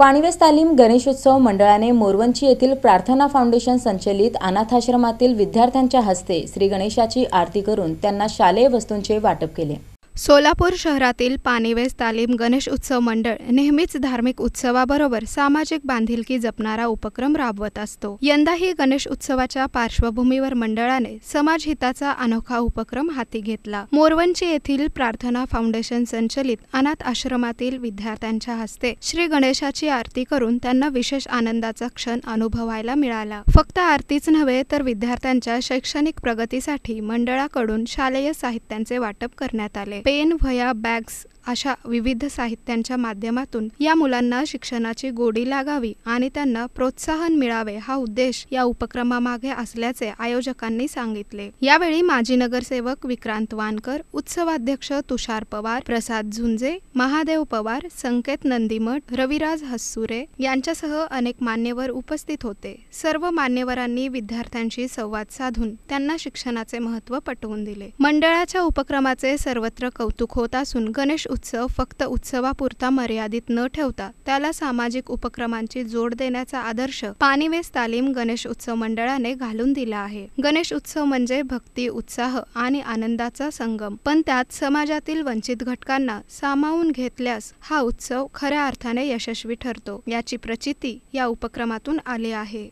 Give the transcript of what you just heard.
पाणीवेस तालीम गणेशोत्सव मंडळाने मोरवंची येथील प्रार्थना फाउंडेशन संचलित अनाथाश्रमातील विद्यार्थ्यांच्या हस्ते श्री गणेशाची आरती करून त्यांना शालेय वस्तूंचे वाटप केले। सोलापूर शहरातील पाणीवेस तालीम गणेश उत्सव मंडळ नेहमीच धार्मिक उत्सवाबरोबर सामाजिक बांधिलकी जपणारा उपक्रम राबवत असतो। यंदाही गणेश उत्सवाच्या पार्श्वभूमीवर मंडळाने समाजहिताचा अनोखा उपक्रम हाती घेतला। मोरवंची येथील प्रार्थना फाउंडेशन संचलित अनाथ आश्रमातील विद्यार्थ्यांच्या हस्ते श्री गणेशाची आरती करून त्यांना विशेष आनंदाचा क्षण अनुभवायला मिळाला। फक्त आरतीच नव्हे तर विद्यार्थ्यांच्या शैक्षणिक प्रगतीसाठी मंडळाकडून शालेय साहित्यांचे वाटप करण्यात आले। पेन, वह्या, बॅग्स अशा विविध साहित्यांच्या माध्यमातून या मुलांना शिक्षणाची गोडी लागावी आणि त्यांना प्रोत्साहन मिळावे हा उद्देश या उपक्रमामागे असल्याचे आयोजकांनी सांगितले। यावेळी माजी नगरसेवक विक्रांत वानकर, उत्सवाध्यक्ष तुषार पवार, प्रसाद झुंजे, महादेव पवार, संकेत नंदीमठ, रविराज हस्सुरे यांच्यासह अनेक मान्यवर उपस्थित होते। सर्व मान्यवरांनी विद्यार्थ्यांशी संवाद साधून त्यांना शिक्षणाचे महत्त्व पटवून दिले। मंडळाच्या उपक्रमाचे सर्वत्र कौतुक होत असून गणेश उत्सव फक्त उत्सवापुरता मर्यादित न ठेवता त्याला सामाजिक उपक्रमांची जोड देण्याचा आदर्श पाणीवेस तालीम गणेश उत्सव मंडळाने घालून दिला आहे। गणेश उत्सव म्हणजे भक्ती, उत्साह आणि आनंदाचा संगम, पण त्यात समाजातील वंचित घटकांना सामावून घेतल्यास हा उत्सव खऱ्या अर्थाने यशस्वी ठरतो, याची प्रचिती या उपक्रमातून आली आहे।